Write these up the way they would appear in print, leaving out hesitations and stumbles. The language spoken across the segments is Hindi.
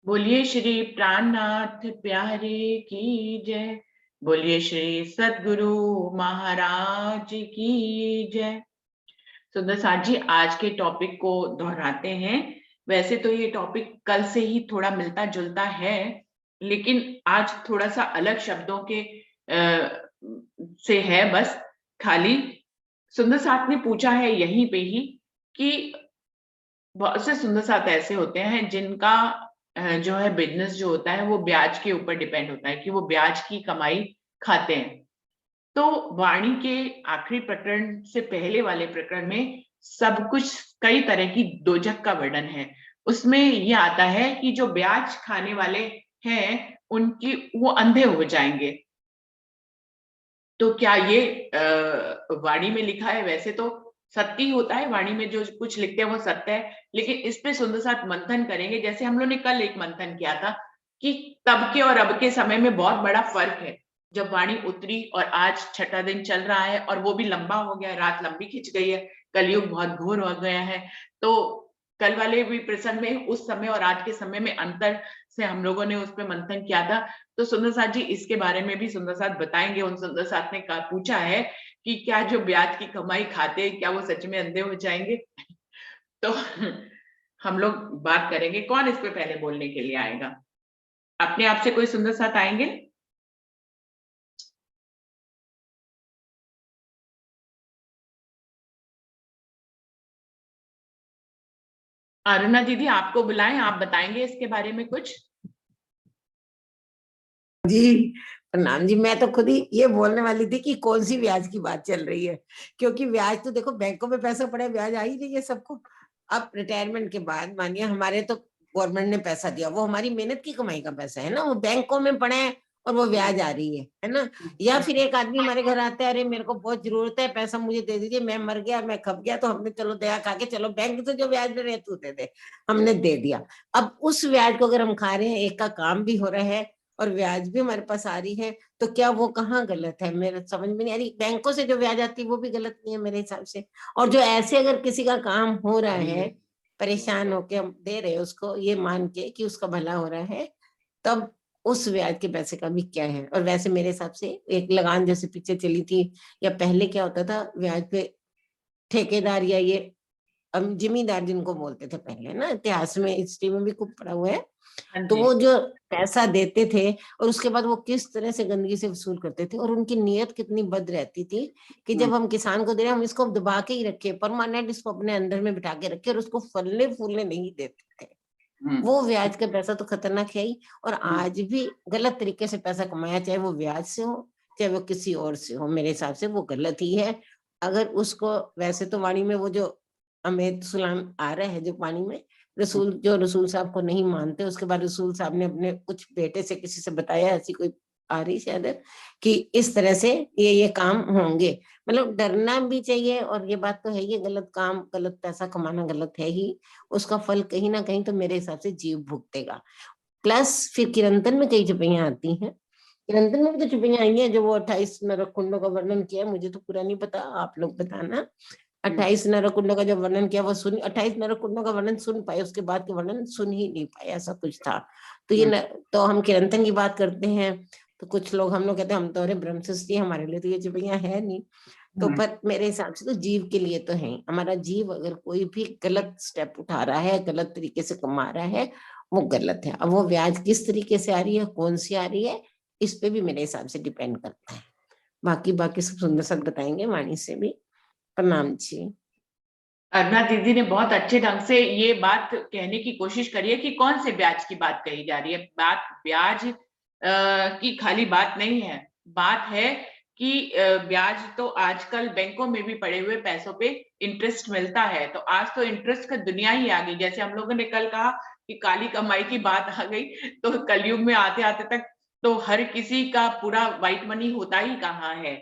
बोलिए श्री प्राणनाथ प्यारे की जय। बोलिए श्री सद्गुरु महाराज की जय। सुंदर साथ जी, आज के टॉपिक को दोहराते हैं। वैसे तो ये टॉपिक कल से ही थोड़ा मिलता जुलता है, लेकिन आज थोड़ा सा अलग शब्दों के से है बस। खाली सुंदर साथ ने पूछा है यहीं पे ही कि बहुत से सुंदर साथ ऐसे होते हैं जिनका जो है बिजनेस जो होता है वो ब्याज के ऊपर डिपेंड होता है, कि वो ब्याज की कमाई खाते हैं। तो वाणी के आखिरी प्रकरण से पहले वाले प्रकरण में सब कुछ कई तरह की दोजक का वर्णन है। उसमें ये आता है कि जो ब्याज खाने वाले हैं उनकी वो अंधे हो जाएंगे। तो क्या ये वाणी में लिखा है? वैसे तो सत्य ही होता है, वाणी में जो कुछ लिखते हैं वो सत्य है, लेकिन इस पे सुंदर साथ मंथन करेंगे। जैसे हम लोग ने कल एक मंथन किया था कि तब के और अब के समय में बहुत बड़ा फर्क है। जब वाणी उतरी और आज छठा दिन चल रहा है और वो भी लंबा हो गया है, रात लंबी खिंच गई है, कलयुग बहुत घोर हो गया है। तो कल वाले भी प्रसंग में उस समय और आज के समय में अंतर से हम लोगों ने उस पर मंथन किया था। तो सुंदर साथ जी इसके बारे में भी सुंदर साथ बताएंगे। उन सुंदर साथ ने पूछा है कि क्या जो ब्याज की कमाई खाते हैं क्या वो सच में अंधे हो जाएंगे? तो हम लोग बात करेंगे। कौन इस पे पहले बोलने के लिए आएगा? अपने आप से कोई सुंदर साथ आएंगे? अरुणा दीदी आपको बुलाएं, आप बताएंगे इसके बारे में कुछ। जी प्रणाम जी। मैं तो खुद ही ये बोलने वाली थी कि कौन सी ब्याज की बात चल रही है, क्योंकि ब्याज तो देखो बैंकों में पैसा पड़ा है, ब्याज आ ही नहीं है सबको। अब रिटायरमेंट के बाद मानिए हमारे तो गवर्नमेंट ने पैसा दिया, वो हमारी मेहनत की कमाई का पैसा है ना, वो बैंकों में पड़े हैं और वो ब्याज आ रही है ना। या फिर एक आदमी हमारे घर आता है, अरे मेरे को बहुत जरूरत है पैसा, मुझे दे दीजिए, मैं मर गया, मैं खप गया, तो हमने चलो दया खा के चलो बैंक से जो ब्याज दे रहे तू दे दे, हमने दे दिया। अब उस ब्याज को अगर हम खा रहे हैं, एक का काम भी हो रहा है और ब्याज भी हमारे पास आ रही है, तो क्या वो कहाँ गलत है? मेरे समझ में नहीं आ रही। बैंकों से जो ब्याज आती है वो भी गलत नहीं है मेरे हिसाब से। और जो ऐसे अगर किसी का काम हो रहा है, परेशान होके हम दे रहे हैं उसको, ये मान के कि उसका भला हो रहा है, तब उस ब्याज के पैसे का भी क्या है। और वैसे मेरे हिसाब से एक लगान जैसे पीछे चली थी, या पहले क्या होता था ब्याज पे, ठेकेदार या ये जिमीदार जिनको बोलते थे पहले ना, इतिहास में हिस्ट्री में भी खूब पढ़ा हुआ है, हाँ तो जी। वो जो पैसा देते थे और उसके बाद वो किस तरह से गंदगी से वसूल करते थे, और उनकी नीयत कितनी बद रहती थी कि जब हम किसान को दे रहे हैं हम इसको दबा के ही रखे, परमानेंट इसको अपने अंदर में बिठा के रखे और उसको फलने फूलने नहीं देते थे। वो ब्याज का पैसा तो खतरनाक है ही। और आज भी गलत तरीके से पैसा कमाया, चाहे वो ब्याज से हो चाहे वो किसी और से हो, मेरे हिसाब से वो गलत ही है। अगर उसको, वैसे तो वाणी में वो जो अमेर सुलाम आ रहा है जो पानी में, रसूल जो रसूल साहब को नहीं मानते, उसके बाद रसूल साहब ने अपने कुछ बेटे से किसी से बताया, ऐसी कोई आ रही शायद, कि इस तरह से ये काम होंगे। मतलब डरना भी चाहिए, और ये बात तो है, ये गलत काम गलत पैसा कमाना गलत है ही, उसका फल कहीं ना कहीं तो मेरे हिसाब से जीव भुगतेगा। प्लस फिर किरंतन में कई चुपैयां आती हैं, किरंतन में भी तो चुपैयां आई हैं, जो वो 28 नरक कुंडों का वर्णन किया है, मुझे तो पूरा नहीं पता, आप लोग बताना। 28 नरकुंडों का जब वर्णन किया, वो सुन 28 नरकुंडों का वर्णन सुन पाए, उसके बाद के वर्णन सुन ही नहीं पाए, ऐसा कुछ था। तो ये तो हम किरंतन की बात करते हैं, तो कुछ लोग, हम लोग कहते हैं हम तो अरे ब्रह्म सृष्टि, हमारे लिए तो ये चुपैयां है नहीं। तो पर मेरे हिसाब से तो जीव के लिए तो है। हमारा जीव अगर कोई भी गलत स्टेप उठा रहा है, गलत तरीके से कमा रहा है, वो गलत है। अब वो ब्याज किस तरीके से आ रही है, कौन सी आ रही है, इस पे भी मेरे हिसाब से डिपेंड करता है। बाकी बाकी सब सुंदर सब बताएंगे वाणी से भी। प्रणाम जी। अरुणा दीदी ने बहुत अच्छे ढंग से ये बात कहने की कोशिश करी है कि कौन से ब्याज की बात कही जा रही है। बात ब्याज की खाली बात नहीं है। बात है कि ब्याज तो आजकल बैंकों में भी पड़े हुए पैसों पे इंटरेस्ट मिलता है। तो आज तो इंटरेस्ट का दुनिया ही आ गई। जैसे हम लोगों ने कल कहा कि काली कमाई की बात आ गई, तो कलयुग में आते आते तक तो हर किसी का पूरा व्हाइट मनी होता ही कहाँ है।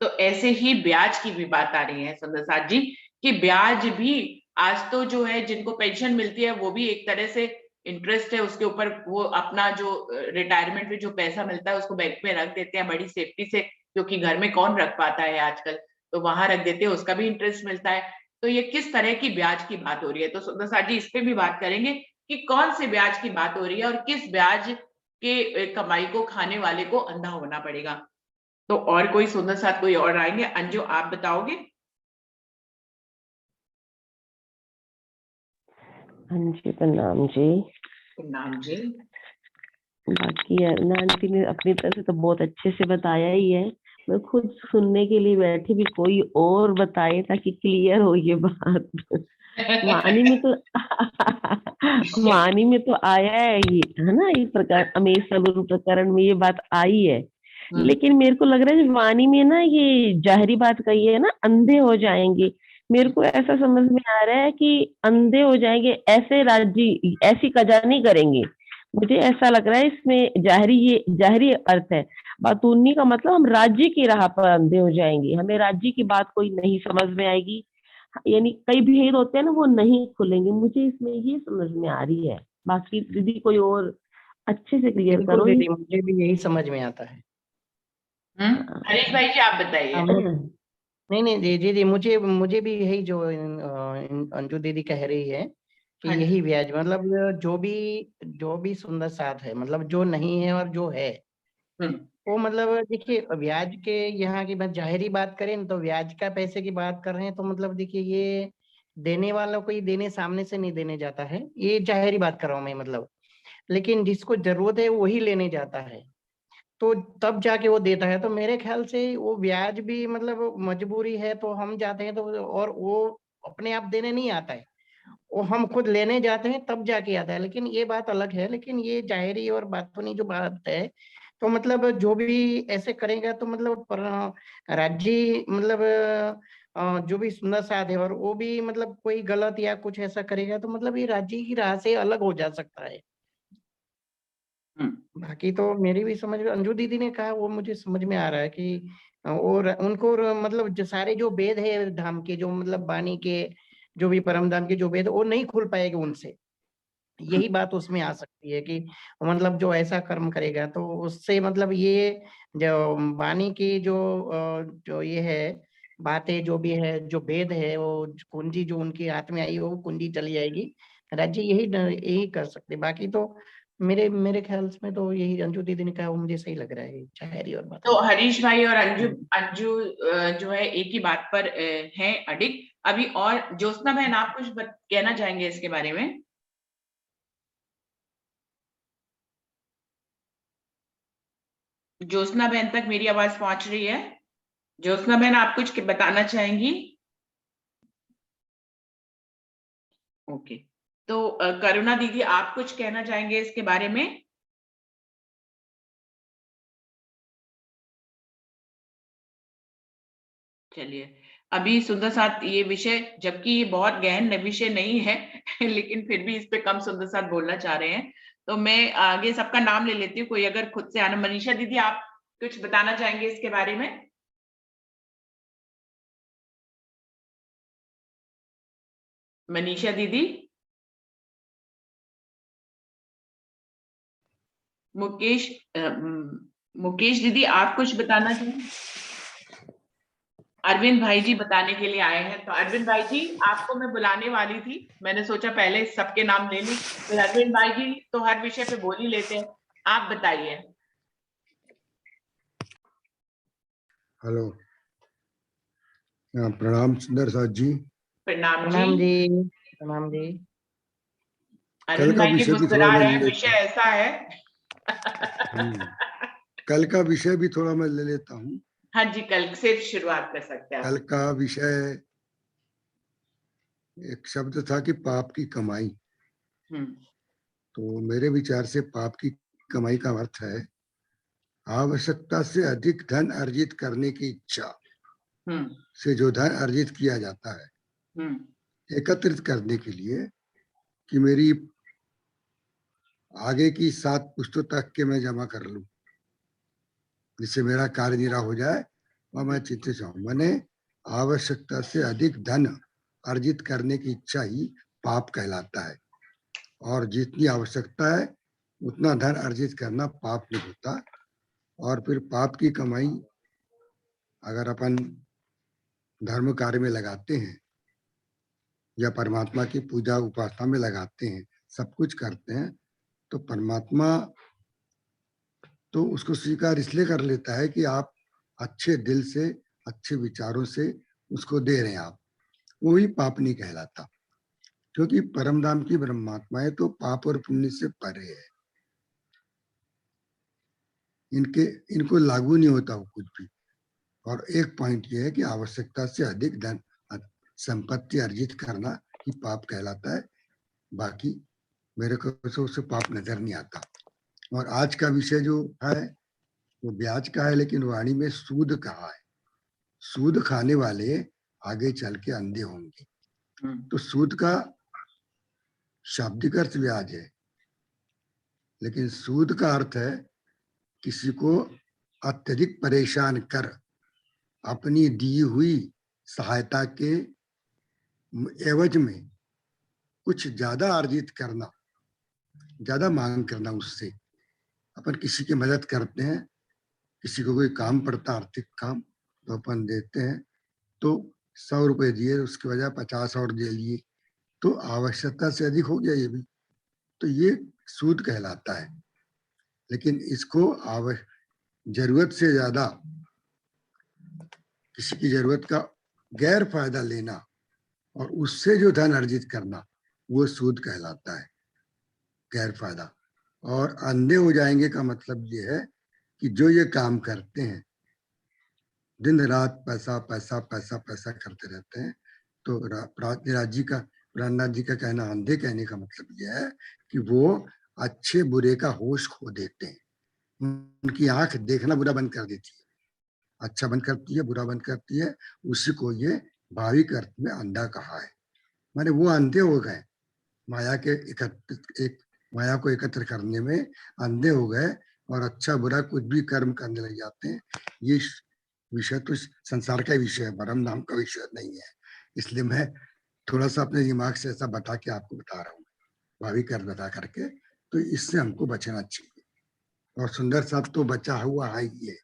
तो ऐसे ही ब्याज की भी बात आ रही है सुंदर साथ जी, कि ब्याज भी आज तो जो है जिनको पेंशन मिलती है वो भी एक तरह से इंटरेस्ट है उसके ऊपर। वो अपना जो रिटायरमेंट में जो पैसा मिलता है उसको बैंक में रख देते हैं बड़ी सेफ्टी से, जो कि घर में कौन रख पाता है आजकल। तो वहां रख देते हैं, उसका भी इंटरेस्ट मिलता है। तो ये किस तरह की ब्याज की बात हो रही है, तो सुंदर साथ जी इस पे भी बात करेंगे। कि कौन से ब्याज की बात हो रही है और किस ब्याज के कमाई को खाने वाले को अंधा होना पड़ेगा। तो और कोई सुंदर साथ कोई और आएंगे? अंजू, आप बताओगे? हाँ जी, प्रणाम जी। नाम जी। बाकी आंटी ने अपनी तरफ से तो बहुत अच्छे से बताया ही है। मैं खुद सुनने के लिए बैठी भी, कोई और बताए ताकि क्लियर हो ये बात। वाणी में तो वाणी में तो आया है ये, है ना, ये प्रकार अमेश स्वरूप प्रकरण में ये बात आई है। लेकिन मेरे को लग रहा है वाणी में ना ये जाहरी बात कही है ना, अंधे हो जाएंगे। मेरे को ऐसा समझ में आ रहा है कि अंधे हो जाएंगे, ऐसे राज्य ऐसी कजा नहीं करेंगे। मुझे ऐसा लग रहा है इसमें जाहरी, ये जाहरी अर्थ है। बातूनी का मतलब हम राज्य की राह पर अंधे हो जाएंगे, हमें राज्य की बात कोई नहीं समझ में आएगी। यानी कई भेद होते हैं ना, वो नहीं खुलेंगे। मुझे इसमें ये समझ में आ रही है। बाकी दीदी कोई और अच्छे से क्लियर बिल्कुल करो दीदी, मुझे भी यही समझ में आता है। हरीश भाई जी, आप बताइए। नहीं नहीं दीदी, मुझे मुझे भी यही जो अंजू दीदी कह रही है कि हाँ जी। यही ब्याज, मतलब जो भी सुंदर साथ है, मतलब जो नहीं है और जो है हम्म, वो, मतलब देखिए ब्याज के यहाँ की बात जाहिरी बात करें ना, तो ब्याज का पैसे की बात कर रहे हैं, तो मतलब देखिए ये देने वालों को ही देने, सामने से नहीं देने जाता है, ये जाहिरी बात कर रहा हूँ मैं, मतलब। लेकिन जिसको जरूरत है वही लेने जाता है, तो तब जाके वो देता है। तो मेरे ख्याल से वो ब्याज भी मतलब मजबूरी है तो हम जाते हैं, तो और वो अपने आप देने नहीं आता है, वो हम खुद लेने जाते हैं तब जाके आता है। लेकिन ये बात अलग है। लेकिन ये जाहिरी और बातूनी जो बात है, तो मतलब जो भी ऐसे करेगा तो मतलब राज्य, मतलब जो भी सुंदर साध है और वो भी मतलब कोई गलत या कुछ ऐसा करेगा, तो मतलब ये राज्य की राह से अलग हो जा सकता है। बाकी तो मेरी भी समझ में, अंजू दीदी ने कहा वो मुझे समझ में आ रहा है कि और उनको मतलब जो सारे जो वेद है धाम के, जो मतलब वाणी के, जो भी परम धाम के जो वेद, वो नहीं खुल पाएगा उनसे। यही बात उसमें आ सकती है कि मतलब जो ऐसा कर्म करेगा तो उससे मतलब ये जो वाणी की जो ये है बातें, जो भी है, जो वेद है, वो कुंजी जो उनके हाथ में आई, वो कुंजी चली जाएगी। राज्य यही यही कर सकते। बाकी तो मेरे मेरे ख्याल में तो यही अंजू दीदी ने कहा, वो मुझे सही लग रहा है, शायरी और बात। तो हरीश भाई और अंजू अंजू जो है एक ही बात पर हैं अडिग। अभी और ज्योत्सना बहन, आप कुछ कहना चाहेंगे इसके बारे में? ज्योत्सना बहन तक मेरी आवाज पहुंच रही है? ज्योत्सना बहन, आप कुछ बताना चाहेंगी? ओके। तो करुणा दीदी, आप कुछ कहना चाहेंगे इसके बारे में? चलिए, अभी सुंदर साथ ये विषय, जबकि ये बहुत गहन विषय नहीं है लेकिन फिर भी इस पे कम सुंदर साथ बोलना चाह रहे हैं, तो मैं आगे सबका नाम ले लेती हूँ। कोई अगर खुद से आना, मनीषा दीदी, आप कुछ बताना चाहेंगे इसके बारे में? मनीषा दीदी। मुकेश मुकेश दीदी, आप कुछ बताना चाहेंगे? अरविंद भाई जी बताने के लिए आए हैं। तो अरविंद भाई जी, आपको मैं बुलाने वाली थी, मैंने सोचा पहले सबके नाम ले लूं, फिर अरविंद भाई जी तो हर विषय पे बोल ही लेते हैं। आप बताइए। हेलो। प्रणाम सुंदर साथ जी। प्रणाम जी। प्रणाम जी। प्रणाम जी। कल अरविंद का भाई जी विषय भी थोड़ा मुस्कुरा मैं रहे ले हैं, लेता विषय ऐसा है। हूँ। कल का विषय भी थोड़ा मैं ले लेता हूँ। हाँ जी, कल से शुरुआत कर सकते हैं कल आप। का विषय एक शब्द था कि पाप की कमाई। तो मेरे विचार से पाप की कमाई का अर्थ है आवश्यकता से अधिक धन अर्जित करने की इच्छा से जो धन अर्जित किया जाता है एकत्रित करने के लिए, कि मेरी आगे की 7 पुश्तों तक के मैं जमा कर लूं, जिससे मेरा कार्य निरा हो जाए और मैं चिंतित हूं। मैंने आवश्यकता से अधिक धन अर्जित करने की इच्छा ही पाप कहलाता है, और जितनी आवश्यकता है उतना धन अर्जित करना पाप नहीं होता। और फिर पाप की कमाई अगर अपन धर्म कार्य में लगाते हैं या परमात्मा की पूजा उपासना में लगाते हैं, सब कुछ करते हैं, तो परमात्मा तो उसको स्वीकार इसलिए कर लेता है कि आप अच्छे दिल से, अच्छे विचारों से उसको दे रहे हैं आप, वो ही पाप नहीं कहलाता। क्योंकि परम धाम की ब्रह्मात्माएं तो पाप और पुण्य से परे है, इनको लागू नहीं होता वो कुछ भी। और एक पॉइंट ये है कि आवश्यकता से अधिक धन संपत्ति अर्जित करना ही पाप कहलाता है, बाकी मेरे को तो उससे पाप नजर नहीं आता। और आज का विषय जो है वो ब्याज का है, लेकिन वाणी में सूद कहा है। सूद खाने वाले आगे चल के अंधे होंगे। तो सूद का शाब्दिक अर्थ ब्याज है, लेकिन सूद का अर्थ है किसी को अत्यधिक परेशान कर अपनी दी हुई सहायता के एवज में कुछ ज्यादा अर्जित करना, ज्यादा मांग करना उससे। अपन किसी की मदद करते हैं, किसी को कोई काम पड़ता, आर्थिक काम, तो अपन देते हैं, तो 100 रुपए दिए, उसकी वजह 50 और दे लिए, तो आवश्यकता से अधिक हो गया ये भी, तो ये सूद कहलाता है। लेकिन इसको जरूरत से ज्यादा किसी की जरूरत का गैर फायदा लेना और उससे जो धन अर्जित करना, वो सूद कहलाता है, गैर फायदा। और अंधे हो जाएंगे का मतलब ये है कि जो ये काम करते हैं, दिन रात पैसा पैसा पैसा पैसा करते रहते हैं, तो प्राणनाथ जी का कहना, अंधे कहने का मतलब यह है कि वो अच्छे बुरे का होश खो देते हैं। उनकी आंख देखना बुरा बंद कर देती है, अच्छा बंद करती है, बुरा बंद करती है। उसी को ये भाविक अर्थ में अंधा कहा है। माने वो अंधे हो गए, माया को एकत्र करने में अंधे हो गए और अच्छा बुरा कुछ भी कर्म करने लग जाते हैं। ये विषय तो संसार का विषय है, परम धाम का विषय नहीं है। इसलिए मैं थोड़ा सा अपने दिमाग से ऐसा बता के आपको बता रहा हूँ, भाविक अर्थ बता करके। तो इससे हमको बचना चाहिए। और सुंदर साथ तो बचा हुआ है ही है,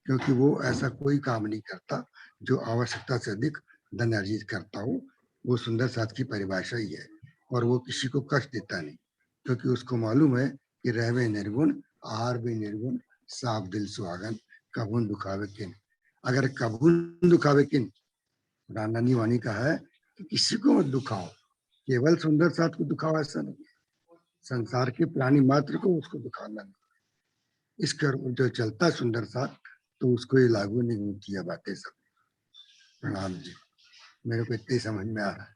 क्योंकि वो ऐसा कोई काम नहीं करता जो आवश्यकता से अधिक धन अर्जित करता हो। वो सुंदर साथ की परिभाषा ही है। और वो किसी को कष्ट देता नहीं, क्योंकि उसको मालूम है कि रहवे निर्गुण, आहार भी निर्गुण, साफ दिल सुहागन, कबून दुखावे किन। अगर कबून दुखावे किन, रानी वाणी का है कि किसी को मत दुखाओ, केवल सुंदर साथ को दुखाओ ऐसा नहीं है, संसार के प्राणी मात्र को उसको दुखाना नहीं। इसका जो चलता सुंदर साथ, तो उसको ये लागू नहीं होती है बातें सब। प्रणाम जी, मेरे को इतनी समझ में आ रहा है।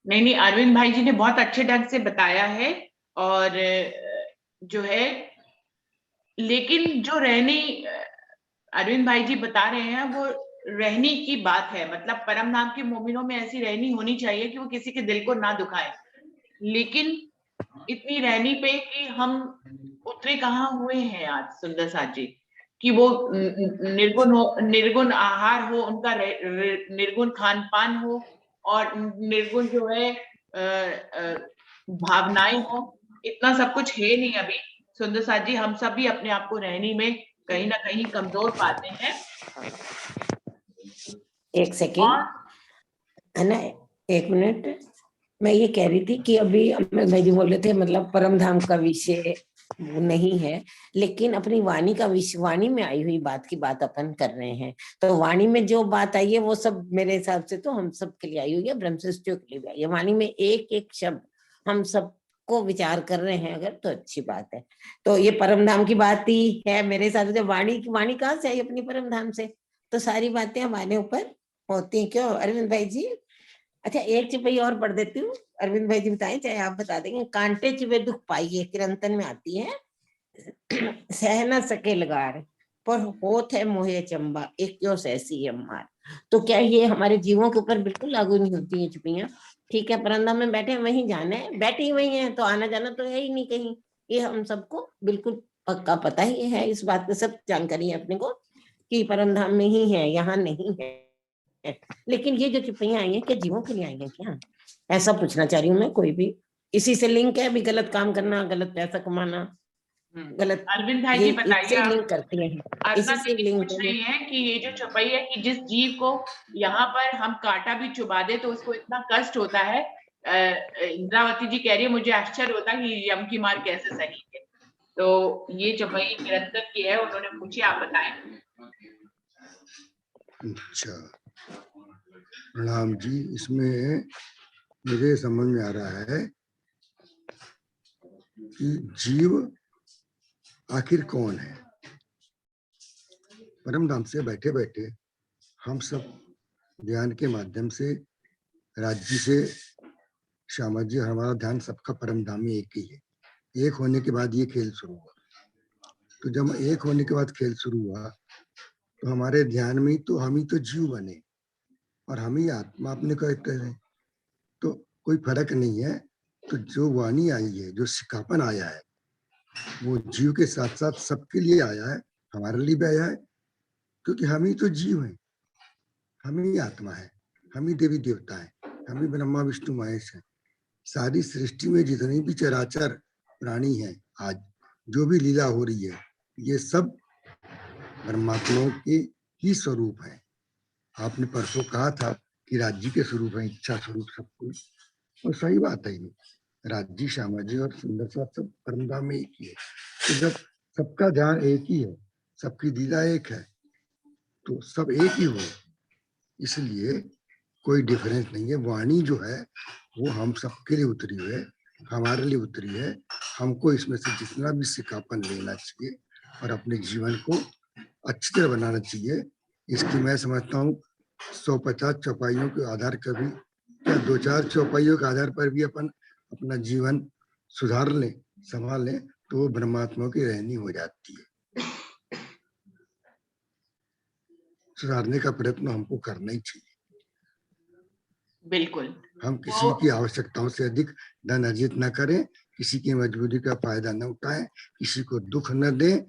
नहीं, अरविंद भाई जी ने बहुत अच्छे ढंग से बताया है। और जो है, लेकिन जो अरविंद भाई जी बता रहे हैं वो रहने की बात है। मतलब परम नाम के मोमिनों में ऐसी रहनी होनी चाहिए कि वो किसी के दिल को ना दुखाए। लेकिन इतनी रहनी पे कि हम उतरे कहाँ हुए हैं आज सुंदर साथ जी, कि वो निर्गुण आहार हो, उनका निर्गुण खान पान हो, और निर्गुण जो है भावनाएं हो। इतना सब कुछ है नहीं अभी सुंदर साथ जी। हम सब भी अपने आप को रहने में कहीं ना कहीं कमजोर पाते हैं। एक सेकेंड है ना, 1 मिनट। मैं ये कह रही थी कि अभी अमित भाई जी बोले थे, मतलब परम धाम का विषय वो नहीं है, लेकिन अपनी वाणी का विषय, वाणी में आई हुई बात की बात अपन कर रहे हैं। तो वाणी में जो बात आई है वो सब मेरे हिसाब से तो हम सब के लिए आई हुई है, ब्रह्मशिष्टियों के लिए भी आई है। वाणी में एक एक शब्द हम सबको विचार कर रहे हैं अगर, तो अच्छी बात है। तो ये परम धाम की बात ही है मेरे हिसाब से। वाणी कहाँ से आई अपनी परम धाम से, तो सारी बातें हमारे ऊपर होती हैं। क्यों अरविंद भाई जी? अच्छा, एक चिपई और पढ़ देती हूँ, अरविंद भाई जी बताएं चाहे आप बता देंगे। कांटे चिवे दुख पाइए, किरंतन में आती है। सह न सके लगार, पर होत है मोहे चंबा, एक क्यों सहसी अम्मार। तो क्या ये हमारे जीवों के ऊपर बिल्कुल लागू नहीं होती है चिपैयां? ठीक है, परंदा में बैठे वहीं जाना है, बैठे ही वही है, तो आना जाना तो है ही नहीं कहीं। ये हम सबको बिल्कुल पक्का पता ही है, इस बात की सब जानकारी है अपने को कि परमधाम में ही है, यहाँ नहीं है। लेकिन ये जो चिपैयां आई हैं, क्या जीवों के लिए आई हैं क्या? ऐसा पूछना चाह रही हूँ मैं। कोई भी इसी से लिंक है भी, गलत काम करना, गलत पैसा कमाना, गलत, अरविंद भाई ये जी बताइए इससे आप। लिंक करती है, इसी अर्चना से दीदी लिंक पूछ है। रही है कि ये जो छपाई है कि जिस जीव को यहाँ पर हम कांटा भी चुबा दे तो उसको इतना कष्ट होता है, इंद्रावती जी कह रही है मुझे आश्चर्य होता कि यम की मार कैसे सही है। तो ये चौपाई निरंतर की है, उन्होंने पूछी, आप बताएं। अच्छा, प्रणाम जी। इसमें मुझे समझ में आ रहा है कि जीव आखिर कौन है। परम धाम से बैठे बैठे हम सब ध्यान के माध्यम से राज्य से श्यामा जी, हमारा ध्यान सबका परम धाम में एक ही है। एक होने के बाद ये खेल शुरू हुआ। तो जब एक होने के बाद खेल शुरू हुआ तो हमारे ध्यान में तो हम ही तो जीव बने और हम ही आत्मा अपने कहते हैं। तो कोई फर्क नहीं है। तो जो वाणी आई है, जो सिखापन आया है, वो जीव के साथ साथ सबके लिए आया है, हमारे लिए भी आया है, क्योंकि हम ही तो जीव हैं, हम ही आत्मा है, हम ही देवी देवता है, हम ही ब्रह्मा विष्णु महेश है। सारी सृष्टि में जितने भी चराचर प्राणी हैं, आज जो भी लीला हो रही है, ये सब परमात्मा के ही स्वरूप है। आपने परसों कहा था कि राज्य के स्वरूप है, इच्छा स्वरूप सब कुछ, और सही बात है। राज्य, श्यामा जी और सुंदर साथ सब परमधाम में एक ही है। तो जब सबका ध्यान एक ही है, सबकी लीला एक है, तो सब एक ही हो, इसलिए कोई डिफरेंस नहीं है। वाणी जो है वो हम सबके लिए उतरी है, हमारे लिए उतरी है। हमको इसमें से जितना भी सिखापन लेना चाहिए और अपने जीवन को अच्छी तरह बनाना चाहिए। इसकी मैं समझता हूँ 150 चौपाइयों के आधार पर भी, या 2-4 चौपाइयों के आधार पर भी अपन अपना जीवन सुधार लें, संभाल लें, तो वो ब्रह्मात्मा की रहनी हो जाती है। सुधारने का प्रयत्न हमको करना ही चाहिए। बिल्कुल। हम किसी की आवश्यकताओं से अधिक धन अर्जित न करें, किसी की मजबूरी का फायदा न उठाएं, किसी को दुख न दें।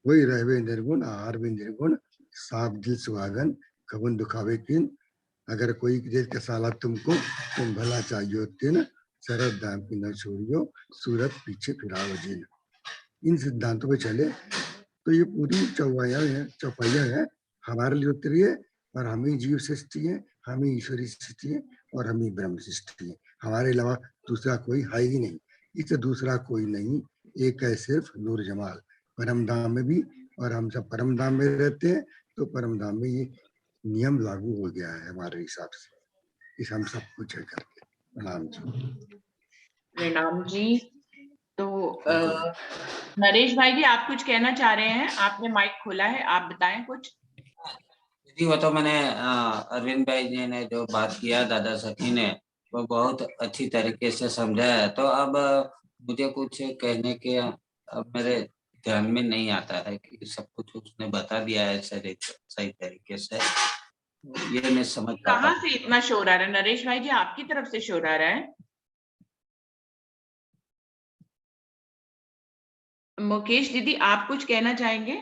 वही रहवे निर्गुण, आहार भी निर्गुण, साफ दिल सुहागन, कबन दुखावे किन। अगर कोई देश का साला तुमको, तुम भला चाहिए तीन, शरद दाम की न छोड़ियो, सूरत पीछे फिराओ जिन। इन सिद्धांतों पे चले तो ये पूरी चौपाइयां हैं हमारे लिए उतरी है। और हम ही जीव सृष्टि है, हम ही ईश्वरी सृष्टि है, और हम ही ब्रह्म सृष्टि है। हमारे अलावा दूसरा कोई है ही नहीं, इससे दूसरा कोई नहीं। एक है सिर्फ नूर जमाल, परम धाम में भी। और हम सब परम धाम में रहते हैं, तो परम धाम में ये नियम लागू हो गया है हमारे हिसाब से। इस हम सब कुछ है करके। प्रणाम जी। प्रणाम जी। तो नरेश भाई जी, आप कुछ कहना चाह रहे हैं? आपने माइक खोला है, आप बताएं कुछ। जी, वो तो मैंने अरविंद भाई जी ने जो बात किया, दादा सखी ने, वो बहुत अच्छी तरीके से समझाया है। तो अब मुझे कुछ कहने के अब मेरे ध्यान में नहीं आता है कि सब कुछ उसने बता दिया है सही तरीके से। ये मैं समझ पाता कहाँ हूँ। से इतना शोर आ रहा है? नरेश भाई जी, आपकी तरफ से शोर आ रहा है? मुकेश दीदी, आप कुछ कहना चाहेंगे?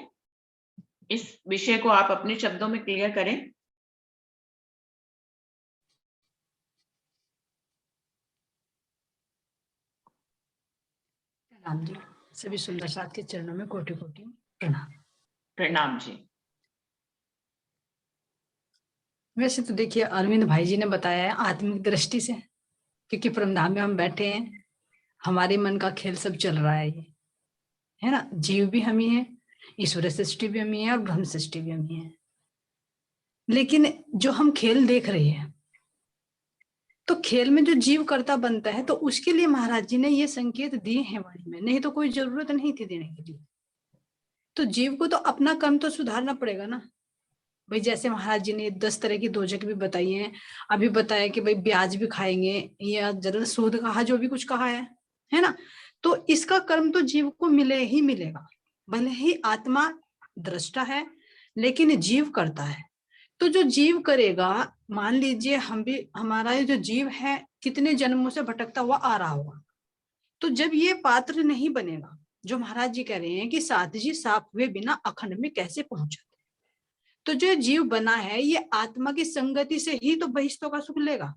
इस विषय को आप अपने शब्दों में क्लियर करें। प्रणाम जी, सभी सुंदर साथ के चरणों में कोटि कोटि प्रणाम। प्रणाम जी। वैसे तो देखिए, अरविंद भाई जी ने बताया है आत्मिक दृष्टि से, क्योंकि परमधाम में हम बैठे हैं, हमारे मन का खेल सब चल रहा है, ये है ना। जीव भी हम ही है, ईश्वर सृष्टि भी हम ही है, और ब्रह्म सृष्टि भी हम ही है। लेकिन जो हम खेल देख रहे हैं, तो खेल में जो जीव कर्ता बनता है, तो उसके लिए महाराज जी ने ये संकेत दिए हैं वाणी में, नहीं तो कोई जरूरत नहीं थी देने के लिए। तो जीव को तो अपना कर्म तो सुधारना पड़ेगा ना भाई। जैसे महाराज जी ने 10 तरह की दोजक भी बताई हैं, अभी बताया कि भाई ब्याज भी खाएंगे, या जरा सूद कहा, जो भी कुछ कहा है ना। तो इसका कर्म तो जीव को मिले ही मिलेगा, भले ही आत्मा दृष्टा है, लेकिन जीव करता है। तो जो जीव करेगा, मान लीजिए हम भी, हमारा ये जो जीव है कितने जन्मों से भटकता हुआ आ रहा होगा, तो जब ये पात्र नहीं बनेगा, जो महाराज जी कह रहे हैं कि साध जी साफ हुए बिना अखंड में कैसे पहुंचा, तो जो जीव बना है ये आत्मा की संगति से ही तो बहिष्ठों का सुख लेगा।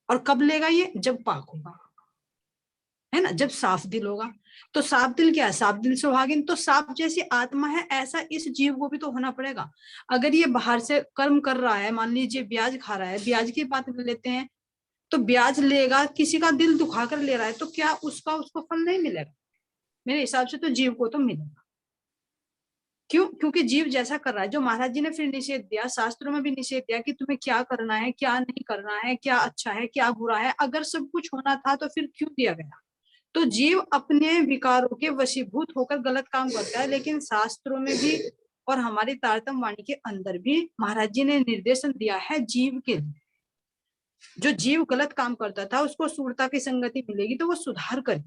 और कब लेगा ये? जब पाक होगा, है ना, जब साफ दिल होगा। तो साफ दिल क्या है? साफ दिल सुहागिन। तो साफ जैसी आत्मा है, ऐसा इस जीव को भी तो होना पड़ेगा। अगर ये बाहर से कर्म कर रहा है, मान लीजिए ब्याज खा रहा है, ब्याज की बात लेते हैं, तो ब्याज लेगा, किसी का दिल दुखा कर ले रहा है, तो क्या उसको फल नहीं मिलेगा? मेरे हिसाब से तो जीव को तो मिलेगा। क्यों? क्योंकि जीव जैसा कर रहा है। जो महाराज जी ने फिर निषेध दिया, शास्त्रों में भी निषेध दिया कि तुम्हें क्या करना है, क्या नहीं करना है, क्या अच्छा है, क्या बुरा है। अगर सब कुछ होना था तो फिर क्यों दिया गया? तो जीव अपने विकारों के वशीभूत होकर गलत काम करता है। लेकिन शास्त्रों में भी और हमारी तारतम वाणी के अंदर भी महाराज जी ने निर्देशन दिया है जीव के लिए। जो जीव गलत काम करता था उसको सूरता की संगति मिलेगी तो वो सुधार करे।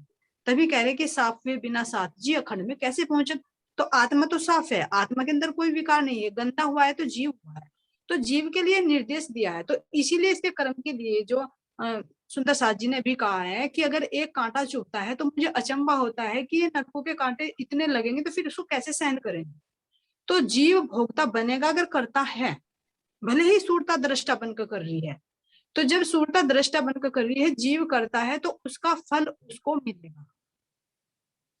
तभी कह रहे कि साफ हुए बिना साथ जी अखंड में कैसे पहुंचे। तो आत्मा तो साफ है, आत्मा के अंदर कोई विकार नहीं है। गंदा हुआ है तो जीव हुआ है, तो जीव के लिए निर्देश दिया है। तो इसीलिए इसके कर्म के लिए जो सुंदर साथ जी ने भी कहा है कि अगर एक कांटा चुभता है तो मुझे अचंबा होता है कि ये नटकों के कांटे इतने लगेंगे तो फिर उसको कैसे सहन करेंगे। तो जीव भोक्ता बनेगा अगर करता है, भले ही सूरता दृष्टा बनकर कर रही है। तो जब सूरता दृष्टा बनकर कर रही है, जीव करता है, तो उसका फल उसको मिलेगा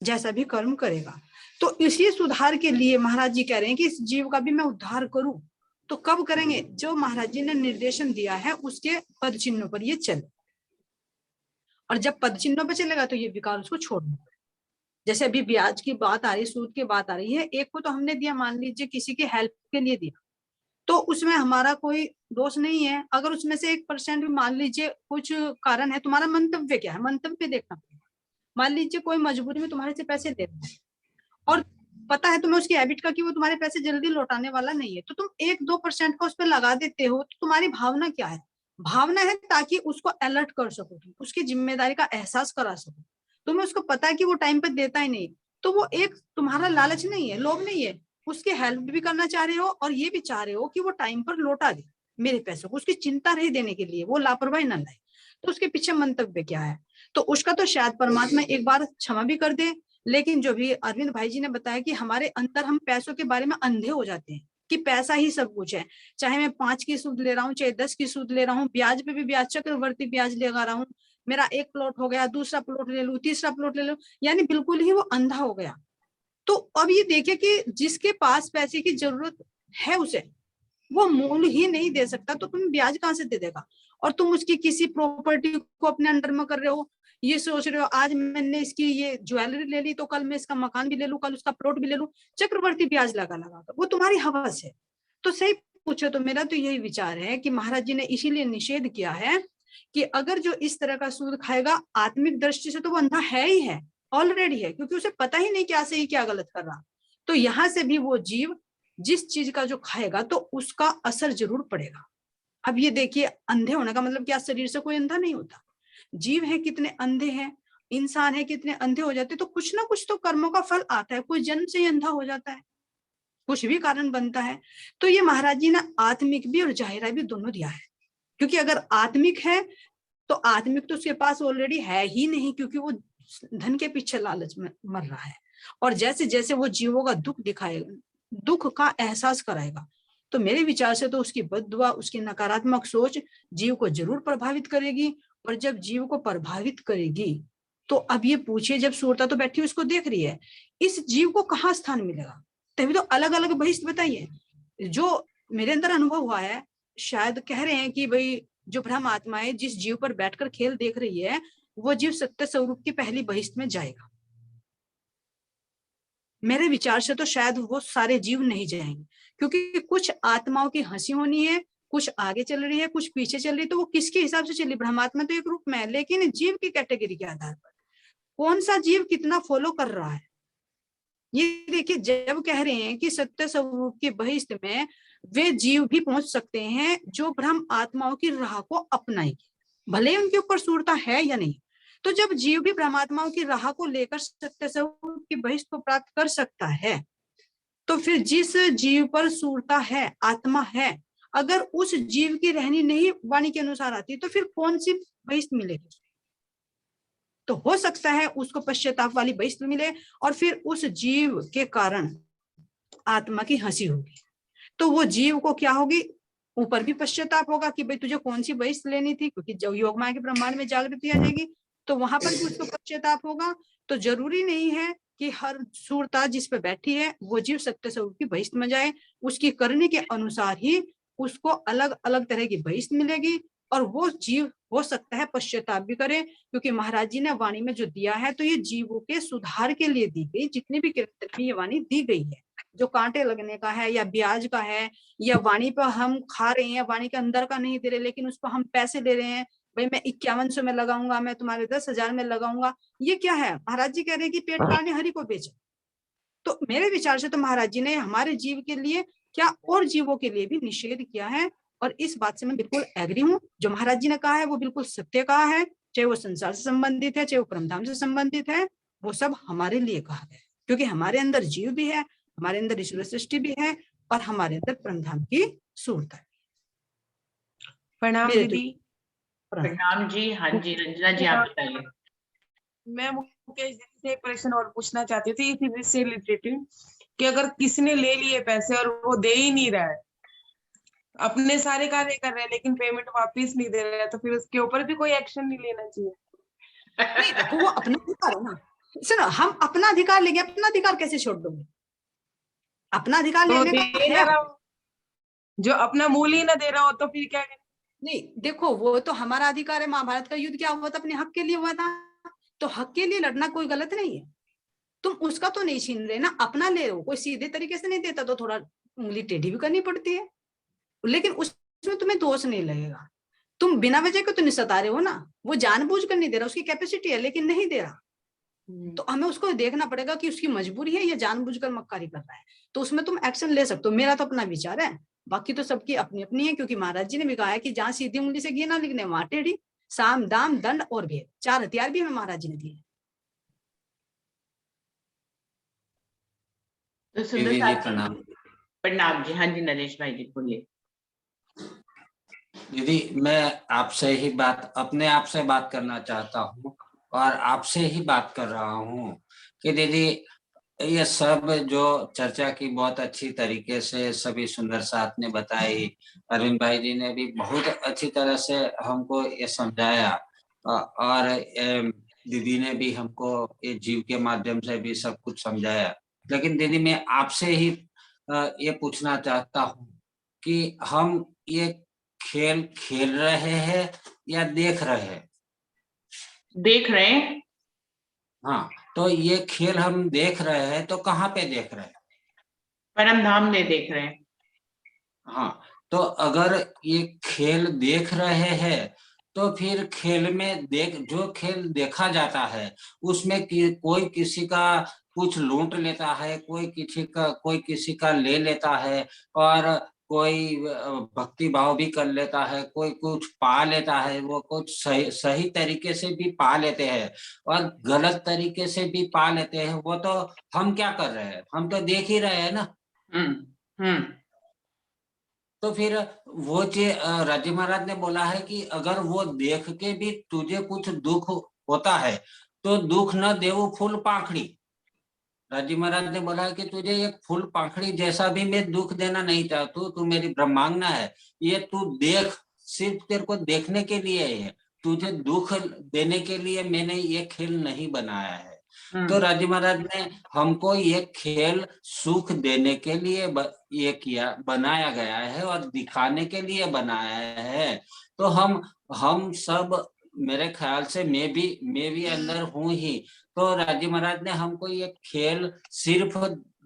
जैसा भी कर्म करेगा। तो इसी सुधार के लिए महाराज जी कह रहे हैं कि इस जीव का भी मैं उद्धार करूं। तो कब करेंगे? जो महाराज जी ने निर्देशन दिया है उसके पद चिन्हों पर ये चले, और जब पद चिन्हों पर चलेगा तो ये विकार उसको छोड़ना। जैसे अभी ब्याज की बात आ रही, सूद की बात आ रही है, एक को तो हमने दिया, मान लीजिए किसी की हेल्प के लिए दिया, तो उसमें हमारा कोई दोष नहीं है। अगर उसमें से 1% भी मान लीजिए कुछ कारण है, तुम्हारा मंतव्य क्या है, मंतव्य देखना पड़ेगा। मान लीजिए कोई मजबूरी में तुम्हारे से पैसे ले रहा है और पता है तुम्हें उसकी हैबिट का कि वो तुम्हारे पैसे जल्दी लौटाने वाला नहीं है, तो तुम 1-2% का उस पर लगा देते हो। तो तुम्हारी भावना क्या है? भावना है ताकि उसको अलर्ट कर सको, तुम उसकी जिम्मेदारी का एहसास करा सको। तुम्हें उसको पता है कि वो टाइम पर देता ही नहीं, तो वो एक तुम्हारा लालच नहीं है, लोभ नहीं है, उसकी हेल्प भी करना चाह रहे हो और ये भी चाह रहे हो कि वो टाइम पर लौटा दे मेरे पैसों को, उसकी चिंता नहीं देने के लिए, वो लापरवाही न लाए। तो उसके पीछे मंतव्य क्या है? तो उसका तो शायद परमात्मा एक बार क्षमा भी कर दे। लेकिन जो भी अरविंद भाई जी ने बताया कि हमारे अंदर हम पैसों के बारे में अंधे हो जाते हैं कि पैसा ही सब कुछ है। चाहे मैं 5 की सूद ले रहा हूँ, चाहे 10 की सूद ले रहा हूँ, ब्याज पे भी ब्याज, चक्रवर्ती ब्याज लगा रहा हूँ, मेरा एक प्लॉट हो गया, दूसरा प्लॉट ले लूं, तीसरा प्लॉट ले लूं, यानी बिल्कुल ही वो अंधा हो गया। तो अब ये देखिए कि जिसके पास पैसे की जरूरत है उसे वो मूल ही नहीं दे सकता, तो तुम ब्याज कहां से दे देगा? और तुम उसकी किसी प्रॉपर्टी को अपने अंडर में कर रहे हो, ये सोच रहे हो आज मैंने इसकी ये ज्वेलरी ले ली तो कल मैं इसका मकान भी ले लूं, कल उसका प्लॉट भी ले लूं, चक्रवर्ती ब्याज लगा कर, वो तुम्हारी हवस है। तो सही पूछो तो मेरा तो यही विचार है कि महाराज जी ने इसीलिए निषेध किया है कि अगर जो इस तरह का सूद खाएगा, आत्मिक दृष्टि से तो वो अंधा है ही है, ऑलरेडी है, क्योंकि उसे पता ही नहीं क्या सही क्या गलत कर रहा। तो यहां से भी वो जीव जिस चीज का जो खाएगा तो उसका असर जरूर पड़ेगा। अब ये देखिए, अंधे होने का मतलब क्या? शरीर से कोई अंधा नहीं होता। जीव है कितने अंधे हैं, इंसान है कितने अंधे हो जाते, तो कुछ ना कुछ तो कर्मों का फल आता है। कोई जन्म से ही अंधा हो जाता है, कुछ भी कारण बनता है। तो ये महाराज जी ने आत्मिक भी और जाहिरा भी दोनों दिया है। क्योंकि अगर आत्मिक है तो आत्मिक तो उसके पास ऑलरेडी है ही नहीं, क्योंकि वो धन के पीछे लालच में मर रहा है। और जैसे जैसे वो जीवों का दुख दिखाएगा, दुख का एहसास कराएगा, तो मेरे विचार से तो उसकी बद्दुआ, उसकी नकारात्मक सोच जीव को जरूर प्रभावित करेगी। और जब जीव को प्रभावित करेगी तो अब ये पूछिए, जब सूरता तो बैठी उसको देख रही है, इस जीव को कहाँ स्थान मिलेगा? तभी तो अलग अलग बहिष्ठ बताइए। जो मेरे अंदर अनुभव हुआ है, शायद कह रहे हैं कि भाई जो ब्रह्म आत्मा है जिस जीव पर बैठकर खेल देख रही है, वो जीव सत्य स्वरूप की पहली बहिष्ठ में जाएगा। मेरे विचार से तो शायद वो सारे जीव नहीं जाएंगे, क्योंकि कुछ आत्माओं की हंसी होनी है, कुछ आगे चल रही है, कुछ पीछे चल रही है। तो वो किसके हिसाब से चली? ब्रह्मात्मा तो एक रूप में है, लेकिन जीव की कैटेगरी के आधार पर कौन सा जीव कितना फॉलो कर रहा है। ये देखिए, जब कह रहे हैं कि सत्य स्वरूप की बहिष्ठ में वे जीव भी पहुंच सकते हैं जो ब्रह्म आत्माओं की राह को अपनाएंगे, भले उनके ऊपर सूरता है या नहीं। तो जब जीव भी ब्रह्मात्माओं की राह को लेकर सत्य स्वरूप की बहिष्ठ को प्राप्त कर सकता है, तो फिर जिस जीव पर सूरता है, आत्मा है, अगर उस जीव की रहनी नहीं वाणी के अनुसार आती, तो फिर कौन सी बहिष्ठ मिलेगी? तो हो सकता है उसको पश्चाताप वाली बहिष्ठ मिले और फिर उस जीव के कारण आत्मा की हंसी होगी। तो वो जीव को क्या होगी? ऊपर भी पश्चाताप होगा कि भाई तुझे कौन सी बहिष्ठ लेनी थी, क्योंकि जब योग माया के ब्रह्मांड में जागृति आ जाएगी तो वहां पर भी उसको पश्चाताप होगा। तो जरूरी नहीं है कि हर सूरता जिस पे बैठी है वो जीव सत्य स्वरूप की बहिष्ठ में जाए। उसकी करने के अनुसार ही उसको अलग अलग तरह की बहिष्ठ मिलेगी। और वो जीव हो सकता है पश्चाताप भी करे, क्योंकि महाराज जी ने वाणी में जो दिया है तो ये जीवों के सुधार के लिए दी गई, जितनी भी कीर्तन में ये वाणी दी गई है। जो कांटे लगने का है या ब्याज का है, या वाणी पर हम खा रहे हैं, वाणी के अंदर का नहीं दे रहे लेकिन उस पर हम पैसे ले रहे हैं, भाई मैं 5100 में लगाऊंगा, मैं तुम्हारे 10,000 में लगाऊंगा, ये क्या है? महाराज जी कह रहे हैं कि पेट पालने हरि को बेचो। तो मेरे विचार से तो महाराज जी ने हमारे जीव के लिए क्या और जीवों के लिए भी निषेध किया है, और इस बात से मैं बिल्कुल एग्री हूँ। जो महाराज जी ने कहा है वो बिल्कुल सत्य कहा है, चाहे वो संसार से संबंधित है, चाहे वो परमधाम से संबंधित है, वो सब हमारे लिए कहा गया है, क्योंकि हमारे अंदर जीव भी है, हमारे अंदर ईश्वर सृष्टि भी है, और हमारे अंदर परमधाम की सूरत है। प्रणाम मेरे दीदी। प्रणाम जी। हाँ जी, रंजना जी आप बताइए। मैं मुकेश दीदी से एक प्रश्न और पूछना चाहती थी इसी से रिलेटेड, कि अगर किसी ने ले लिए पैसे और वो दे ही नहीं रहा है, अपने सारे कार्य कर रहे हैं लेकिन पेमेंट वापस नहीं दे रहा है, तो फिर उसके ऊपर भी कोई एक्शन नहीं लेना चाहिए? नहीं, देखो वो अपना अधिकार है ना। सुनो, हम अपना अधिकार लेंगे, अपना अधिकार कैसे छोड़ दोगे? अपना अधिकार तो लेने दे का ना है। रहा हो, जो अपना मूल ही ना दे रहा हो तो फिर क्या करें? नहीं, देखो वो तो हमारा अधिकार है। महाभारत का युद्ध क्या हुआ था? अपने हक के लिए हुआ था, तो हक के लिए लड़ना कोई गलत नहीं है। तुम उसका तो नहीं छीन रहे ना, अपना ले रहे हो। कोई सीधे तरीके से नहीं देता तो थोड़ा उंगली टेढ़ी भी करनी पड़ती है, लेकिन उसमें तुम्हें दोष नहीं लगेगा। तुम बिना वजह के तो नहीं सता रहे हो ना, वो जानबूझ कर नहीं दे रहा, उसकी कैपेसिटी है लेकिन नहीं दे रहा। तो हमें उसको देखना पड़ेगा कि उसकी मजबूरी है या जानबूझकर मक्कारी कर रहा है, तो उसमें तुम एक्शन ले सकते हो। मेरा तो अपना विचार है, बाकी तो सबकी अपनी अपनी है, क्योंकि महाराज जी ने भी कहा है कि जहां सीधी उंगली से घी ना लिखने वहां टेढ़ी। साम दाम दंड और भेद, 4 हथियार भी हमें महाराज जी ने दिए। तो सुंदर दीदी जी साथ प्रणाम। प्रणाम जी। हाँ जी, नरेश भाई जी बोलिए। दीदी मैं आपसे ही बात, अपने आप से बात करना चाहता हूँ और आपसे ही बात कर रहा हूँ कि दीदी ये सब जो चर्चा की बहुत अच्छी तरीके से सभी सुंदर साथ ने बताई, अरविंद भाई जी ने भी बहुत अच्छी तरह से हमको ये समझाया, और दीदी ने भी हमको ये जीव के माध्यम से भी सब कुछ समझाया। लेकिन दीदी मैं आपसे ही ये पूछना चाहता हूँ कि हम ये खेल खेल रहे हैं या देख रहे हैं? देख रहे हैं। हाँ, तो ये खेल हम देख रहे हैं तो कहाँ पे देख रहे हैं? परम धाम में देख रहे हैं। हाँ, तो अगर ये खेल देख रहे हैं तो फिर खेल में जो खेल देखा जाता है उसमें कोई किसी का कुछ लूट लेता है, कोई किसी का ले लेता है, और कोई भक्ति भाव भी कर लेता है, कोई कुछ पा लेता है, वो कुछ सही तरीके से भी पा लेते हैं और गलत तरीके से भी पा लेते हैं। वो तो हम क्या कर रहे हैं? हम तो देख ही रहे हैं ना। तो फिर वो राजी महाराज ने बोला है कि अगर वो देख के भी तुझे कुछ दुख होता है तो दुख न देवो फूल पाखड़ी। राजी महाराज ने बोला है कि तुझे एक फूल पाखड़ी जैसा भी मैं दुख देना नहीं चाहता, तू मेरी ब्रह्मांगना है, ये तू देख, सिर्फ तेरे को देखने के लिए है, तुझे दुख देने के लिए मैंने ये खेल नहीं बनाया है। तो राजी महाराज ने हमको ये खेल सुख देने के लिए ये बनाया गया है और दिखाने के लिए बनाया है। तो हम सब, मेरे ख्याल से मैं भी अंदर हूँ ही, तो राजी महाराज ने हमको ये खेल सिर्फ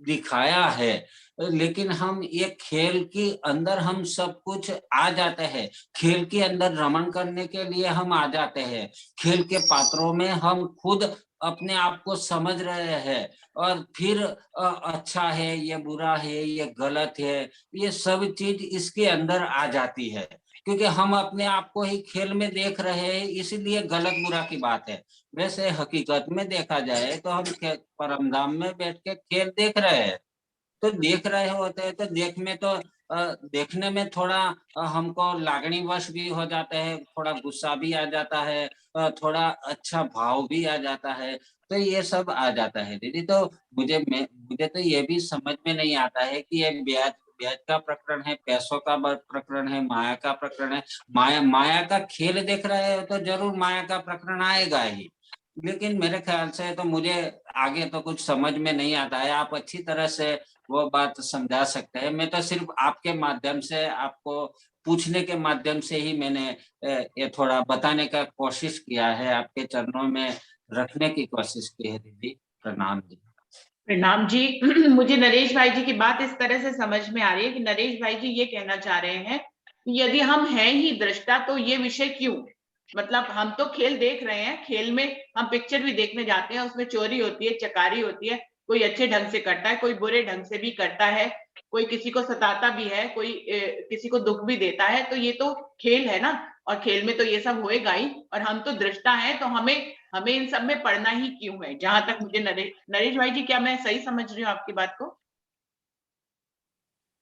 दिखाया है, लेकिन हम ये खेल के अंदर हम सब कुछ आ जाते हैं। खेल के अंदर रमण करने के लिए हम आ जाते हैं, खेल के पात्रों में हम खुद अपने आप को समझ रहे हैं, और फिर अच्छा है, ये बुरा है, ये गलत है, ये सब चीज इसके अंदर आ जाती है, क्योंकि हम अपने आप को ही खेल में देख रहे हैं, इसीलिए गलत बुरा की बात है। वैसे हकीकत में देखा जाए तो हम परमधाम में बैठ के खेल देख रहे हैं, तो देख रहे होते हैं तो देखने में थोड़ा हमको लागणी वश भी हो जाते हैं, थोड़ा गुस्सा भी आ जाता है, थोड़ा अच्छा भाव भी आ जाता है, तो ये सब आ जाता है दीदी। तो मुझे तो ये भी समझ में नहीं आता है कि ये ब्याज का प्रकरण है, पैसों का प्रकरण है, माया का प्रकरण है। माया का खेल देख रहे हो तो जरूर माया का प्रकरण आएगा ही, लेकिन मेरे ख्याल से तो मुझे आगे तो कुछ समझ में नहीं आता है। आप अच्छी तरह से वो बात समझा सकते हैं। मैं तो सिर्फ आपके माध्यम से, आपको पूछने के माध्यम से ही मैंने ये थोड़ा बताने का कोशिश किया है, आपके चरणों में रखने की कोशिश की है। दीदी प्रणाम जी। प्रणाम जी। मुझे नरेश भाई जी की बात इस तरह से समझ में आ रही है कि नरेश भाई जी ये कहना चाह रहे हैं कि यदि हम हैं ही दृष्टा तो ये विषय क्यों, मतलब हम तो खेल देख रहे हैं, खेल में हम पिक्चर भी देखने जाते हैं, उसमें चोरी होती है, चकारी होती है, कोई अच्छे ढंग से करता है, कोई बुरे ढंग से भी करता है, कोई किसी को सताता भी है, कोई किसी को दुख भी देता है, तो ये तो खेल है ना, और खेल में तो ये सब होएगा ही, और हम तो दृष्टा हैं, तो हमें हमें इन सब में पढ़ना ही क्यों है। जहां तक मुझे नरेश भाई जी, क्या मैं सही समझ रही हूँ आपकी बात को?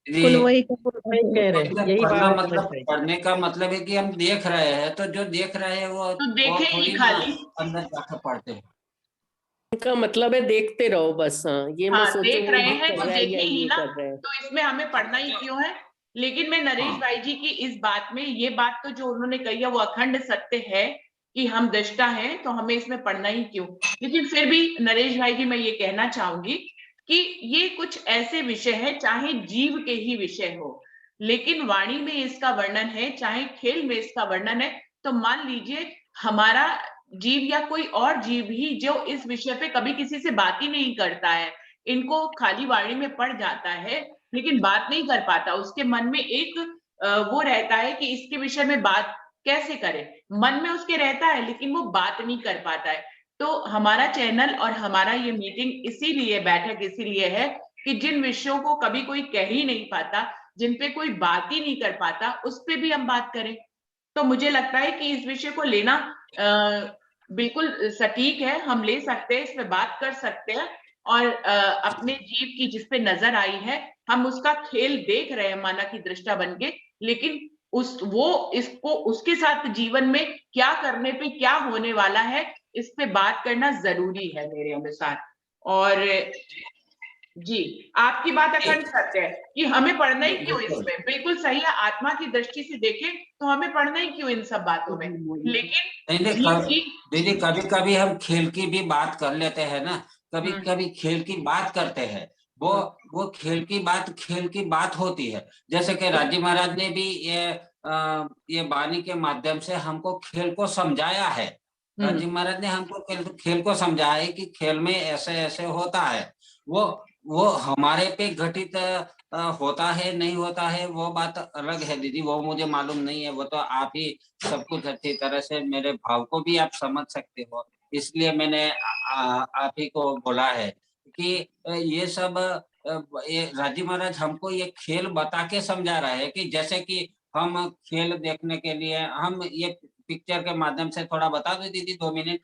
बिल्कुल वही वही कह रहे हैं, मतलब यही पढ़ना बात है मतलब, नरेश भाई। पढ़ने का मतलब है कि हम देख रहे हैं, तो जो देख रहे हैं तो वो देखें ही थोड़ी ना खाली। अंदर जाकर पढ़ते हैं। का मतलब है देखते रहो बस। हाँ, ये मत हाँ, सोचो देख वो रहे ये हैं कर तो रहा है या देखें ही ये ना, कर रहा है। तो इसमें हमें पढ़ना ही क्यों है। लेकिन मैं नरेश हाँ। भाई जी की इस बात में, ये बात तो जो उन्होंने कही है वो अखंड सत्य है कि हम दृष्टा हैं तो हमें इसमें पढ़ना ही क्यों। लेकिन फिर भी नरेश भाई जी, मैं ये कहना चाहूंगी कि ये कुछ ऐसे विषय है, चाहे जीव के ही विषय हो, लेकिन वाणी में इसका वर्णन है, चाहे खेल में इसका वर्णन है, तो मान लीजिए हमारा जीव या कोई और जीव ही जो इस विषय पे कभी किसी से बात ही नहीं करता है, इनको खाली वाणी में पड़ जाता है लेकिन बात नहीं कर पाता, उसके मन में एक वो रहता है कि इसके विषय में बात कैसे करे, मन में उसके रहता है लेकिन वो बात नहीं कर पाता है। तो हमारा चैनल और हमारा ये मीटिंग इसीलिए, बैठक इसीलिए है कि जिन विषयों को कभी कोई कह ही नहीं पाता, जिन पे कोई बात ही नहीं कर पाता, उस पे भी हम बात करें। तो मुझे लगता है कि इस विषय को लेना बिल्कुल सटीक है, हम ले सकते हैं, इस पे बात कर सकते हैं, और अपने जीव की जिस पे नजर आई है, हम उसका खेल देख रहे हैं माना कि दृष्टा बन के, लेकिन इसको उसके साथ जीवन में क्या करने पे क्या होने वाला है, इस पे बात करना जरूरी है मेरे अनुसार। और जी, आपकी बात अखंड सत्य है कि हमें पढ़ना ही क्यों इसमें, बिल्कुल सही है, आत्मा की दृष्टि से देखें तो हमें पढ़ना ही क्यों इन सब बातों में। लेकिन जीव की, दीदी कभी कभी हम खेल की भी बात कर लेते हैं ना, कभी कभी खेल की बात करते हैं, वो खेल की बात होती है। जैसे कि राजी महाराज ने भी ये वाणी के माध्यम से हमको खेल को समझाया है। राजी महाराज ने हमको खेल को समझाया है कि खेल में ऐसे ऐसे होता है। वो हमारे पे घटित होता है नहीं होता है वो बात अलग है दीदी, वो मुझे मालूम नहीं है, वो तो आप ही सब कुछ अच्छी तरह से, मेरे भाव को भी आप समझ सकते हो, इसलिए मैंने आप ही को बोला है कि ये सब ये राजी महाराज हमको ये खेल बता के समझा रहे हैं कि जैसे कि हम खेल देखने के लिए हम ये पिक्चर के माध्यम से थोड़ा बता दो दीदी 2 मिनट।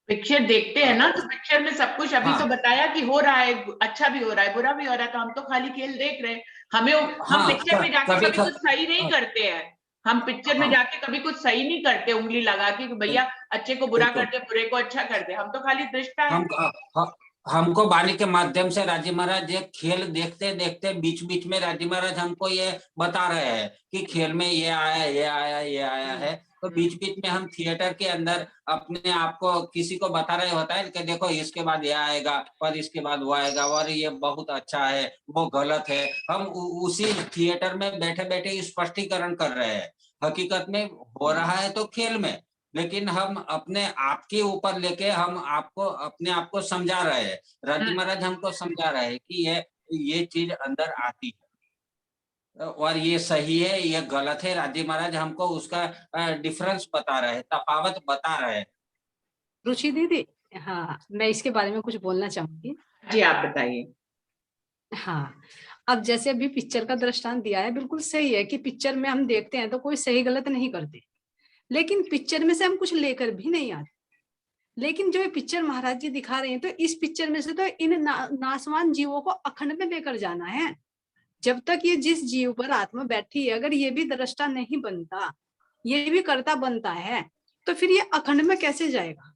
पिक्चर देखते हैं ना, तो पिक्चर में सब कुछ अभी तो बताया कि हो रहा है, अच्छा भी हो रहा है, बुरा भी हो रहा है, तो हम तो खाली खेल देख रहे हैं। हम पिक्चर में जाके कभी कुछ सही नहीं करते हैं, हम पिक्चर में जाके कभी कुछ सही नहीं करते उंगली लगा के कि भैया अच्छे को बुरा करते, बुरे को अच्छा करते, हम तो खाली दृष्टा है। हमको वाणी के माध्यम से राजी महाराज ये खेल देखते देखते बीच बीच में राजी महाराज हमको ये बता रहे हैं कि खेल में ये आया ये आया ये आया है, तो बीच बीच में हम थिएटर के अंदर अपने आप को किसी को बता रहे होता है कि देखो इसके बाद ये आएगा और इसके बाद वो आएगा और ये बहुत अच्छा है वो गलत है। हम उसी थिएटर में बैठे बैठे स्पष्टीकरण कर रहे हैं, हकीकत में हो रहा है तो खेल में, लेकिन हम अपने आप के ऊपर लेके हम आपको अपने आप को समझा रहे हैं। राजी महाराज हमको समझा रहे हैं कि ये चीज अंदर आती है और ये सही है ये गलत है। राजी महाराज हमको उसका डिफरेंस बता रहे हैं, तफावत बता रहे हैं। रुचि दीदी, हाँ मैं इसके बारे में कुछ बोलना चाहूंगी। जी आप बताइए। हाँ, अब जैसे अभी पिक्चर का दृष्टांत दिया है, बिल्कुल सही है कि पिक्चर में हम देखते हैं तो कोई सही गलत नहीं करते, लेकिन पिक्चर में से हम कुछ लेकर भी नहीं आते। लेकिन जो ये पिक्चर महाराज जी दिखा रहे हैं, तो इस पिक्चर में से तो इन नासवान जीवों को अखंड में लेकर जाना है। जब तक ये जिस जीव पर आत्मा बैठी है, अगर ये भी दृष्टा नहीं बनता, ये भी कर्ता बनता है, तो फिर ये अखंड में कैसे जाएगा।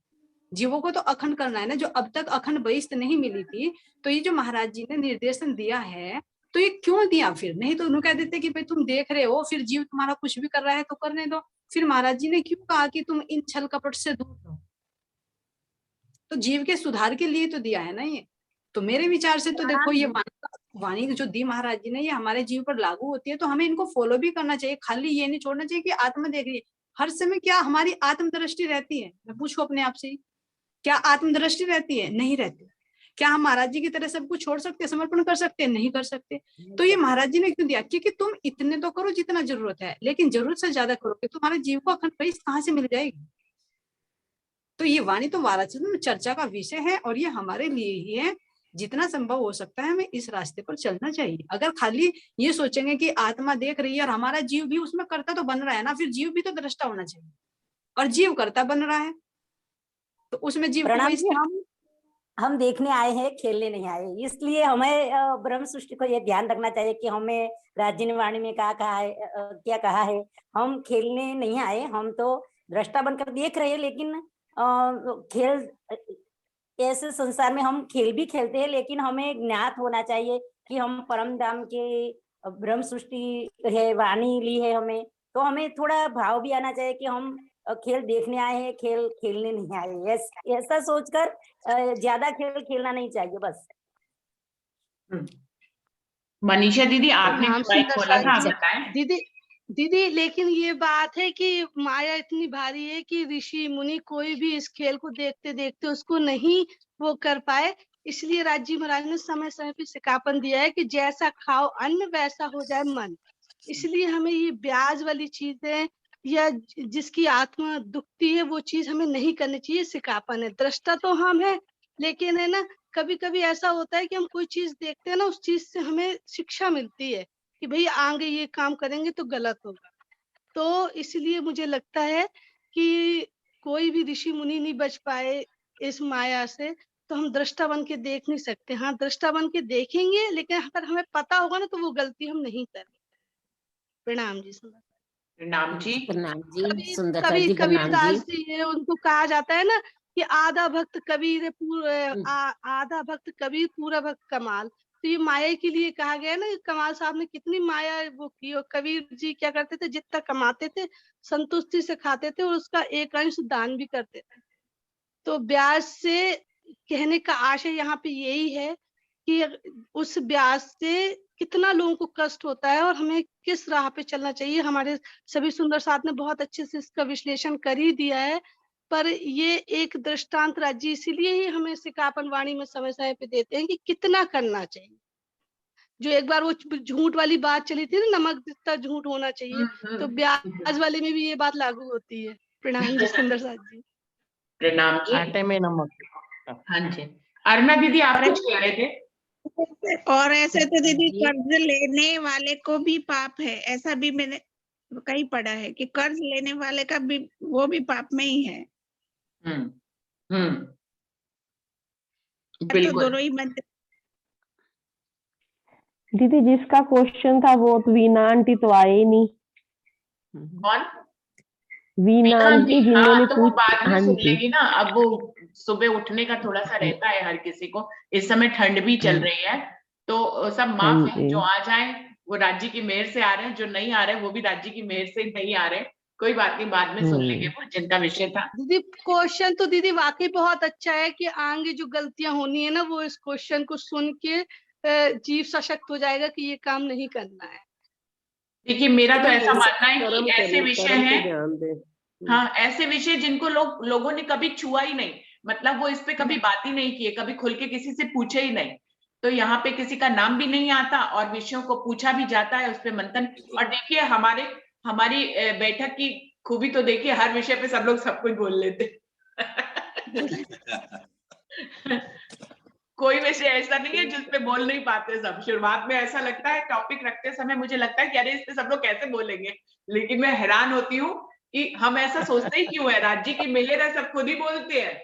जीवों को तो अखंड करना है ना, जो अब तक अखंड बहिष्ठ नहीं मिली थी। तो ये जो महाराज जी ने निर्देशन दिया है, तो ये क्यों दिया फिर, नहीं तो उन्होंने कह देते कि भाई तुम देख रहे हो, फिर जीव तुम्हारा कुछ भी कर रहा है तो करने दो, फिर महाराज जी ने क्यों कहा कि तुम इन छल कपट से दूर रहो? तो जीव के सुधार के लिए तो दिया है ना ये। तो मेरे विचार से तो देखो ये वाणी जो दी महाराज जी ने, ये हमारे जीव पर लागू होती है, तो हमें इनको फॉलो भी करना चाहिए। खाली ये नहीं छोड़ना चाहिए कि आत्मा देख रही है हर समय। क्या हमारी आत्मदृष्टि रहती है? मैं पूछूं अपने आप से, क्या आत्मदृष्टि रहती है? नहीं रहती। क्या हम महाराज जी की तरह सब कुछ छोड़ सकते हैं, समर्पण कर सकते हैं? नहीं कर सकते। तो ये महाराज जी ने क्यों दिया? क्योंकि तुम इतने तो करो जितना जरूरत है, लेकिन जरूरत से ज्यादा करोगे तुम्हारे जीव को अखंड रईस कहाँ से मिल जाएगी? तो ये वाणी तो वाराणसी में चर्चा का विषय है, और ये हमारे लिए ही है। जितना संभव हो सकता है हमें इस रास्ते पर चलना चाहिए। अगर खाली ये सोचेंगे कि आत्मा देख रही है और हमारा जीव भी उसमें करता तो बन रहा है ना, फिर जीव भी तो दृष्टा होना चाहिए, और जीव करता बन रहा है, तो उसमें जीव प्रणाम जी, हम देखने आए हैं, खेलने नहीं आए। इसलिए हमें ब्रह्म सृष्टि को ये ध्यान रखना चाहिए कि हमें राज्य वाणी में कहा है, क्या कहा है। हम खेलने नहीं आए, हम तो दृष्टा बनकर देख रहे हैं। लेकिन खेल ऐसे संसार में हम खेल भी खेलते हैं, लेकिन हमें ज्ञात होना चाहिए कि हम परम धाम के ब्रह्म सृष्टि है, वाणी ली है हमें। तो हमें थोड़ा भाव भी आना चाहिए कि हम खेल देखने आए हैं, खेल खेलने नहीं आए। ऐसा सोचकर ज्यादा खेल खेलना नहीं चाहिए बस। मनीषा दीदी, आपने नाम माइक खोला था, आप बताएं। दीदी लेकिन ये बात है कि माया इतनी भारी है कि ऋषि मुनि कोई भी इस खेल को देखते देखते उसको नहीं वो कर पाए। इसलिए राजी महाराज ने समय समय पे सिकापन दिया है कि जैसा खाओ अन्न वैसा हो जाए मन। इसलिए हमें ये ब्याज वाली चीजें या जिसकी आत्मा दुखती है वो चीज हमें नहीं करनी चाहिए। सिकापन है, दृष्टा तो हम है, लेकिन है ना कभी कभी ऐसा होता है कि हम कोई चीज देखते हैं ना, उस चीज से हमें शिक्षा मिलती है कि भाई आगे ये काम करेंगे तो गलत होगा। तो इसलिए मुझे लगता है कि कोई भी ऋषि मुनि नहीं बच पाए इस माया से, तो हम दृष्टा बन के देख नहीं सकते। हाँ, दृष्टा बन के देखेंगे, लेकिन अगर हमें पता होगा ना तो वो गलती हम नहीं करेंगे। प्रणाम जी। प्रणाम जी। प्रणाम जी, सुंदरता जी, प्रणाम कबीरदास जी। जी, उनको कहा जाता है ना कि आधा भक्त कबीर आधा भक्त कबीर पूरा भक्त कमाल। तो ये माया के लिए कहा गया है ना, कमाल साहब ने कितनी माया वो की। और कबीर जी क्या करते थे, जितना कमाते थे संतुष्टि से खाते थे और उसका एक अंश दान भी करते थे। तो ब्याज से कहने का आशय यहाँ पे यही है कि उस ब्याज से कितना लोगों को कष्ट होता है और हमें किस राह पे चलना चाहिए। हमारे सभी सुंदर साथ ने बहुत अच्छे से इसका विश्लेषण कर ही दिया है, पर ये एक दृष्टांत राज्य इसीलिए ही हमें सिकापन वाणी में समय समय पे देते हैं कि कितना करना चाहिए। जो एक बार वो झूठ वाली बात चली थी ना, नमक जितना झूठ होना चाहिए, तो ब्याज वाले में भी ये बात लागू होती है। प्रणाम जी सुंदर साथ जी। प्रणाम जी। आटे में नमक। हाँ जी, अरुणा दीदी आप कुछ कह रहे थे। और ऐसे तो दीदी कर्ज लेने वाले को भी पाप है, ऐसा भी मैंने कहीं पढ़ा है कि कर्ज लेने वाले का भी वो भी पाप में ही है। बिल्कुल। तो दोनों ही बनते। दीदी जिसका क्वेश्चन था वो तो वीना आंटी तो आए ही नहीं। कौन? वीना आंटी जिन्होंने तो वो बाद में हाँ सुन जी लेगी ना। अब वो सुबह उठने का थोड़ा सा रहता है हर किसी को, इस समय ठंड भी चल रही है, तो सब माफ है। जो आ जाए वो राज्य की मेहर से आ रहे हैं, जो नहीं आ रहे वो भी राज्य की मेहर से नहीं आ रहे। कोई बात नहीं, बाद में सुन लेंगे वो जिनका विषय था। दीदी क्वेश्चन तो दीदी वाकई बहुत अच्छा है कि आगे जो गलतियां होनी है ना, वो इस क्वेश्चन को सुन के जीव सशक्त हो जाएगा कि ये काम नहीं करना है। देखिए मेरा तो ऐसा मानना है कि ऐसे विषय हैं, हाँ ऐसे विषय जिनको लोगों ने कभी छुआ ही नहीं, मतलब वो इस पे कभी बात ही नहीं की, कभी खुल के किसी से पूछे ही नहीं, तो यहाँ पे किसी का नाम भी नहीं आता और विषयों को पूछा भी जाता है, उस पे मंथन। और देखिए हमारी बैठक की खूबी तो देखिए, हर विषय पे सब लोग सब कुछ बोल लेते कोई विषय ऐसा नहीं है जिसपे बोल नहीं पाते सब। शुरुआत में ऐसा लगता है, टॉपिक रखते समय मुझे लगता है कि अरे इस पे सब लोग कैसे बोलेंगे, लेकिन मैं हैरान होती हूँ कि हम ऐसा सोचते ही क्यों है। राज्य की मेहर है, सब खुद ही बोलते हैं,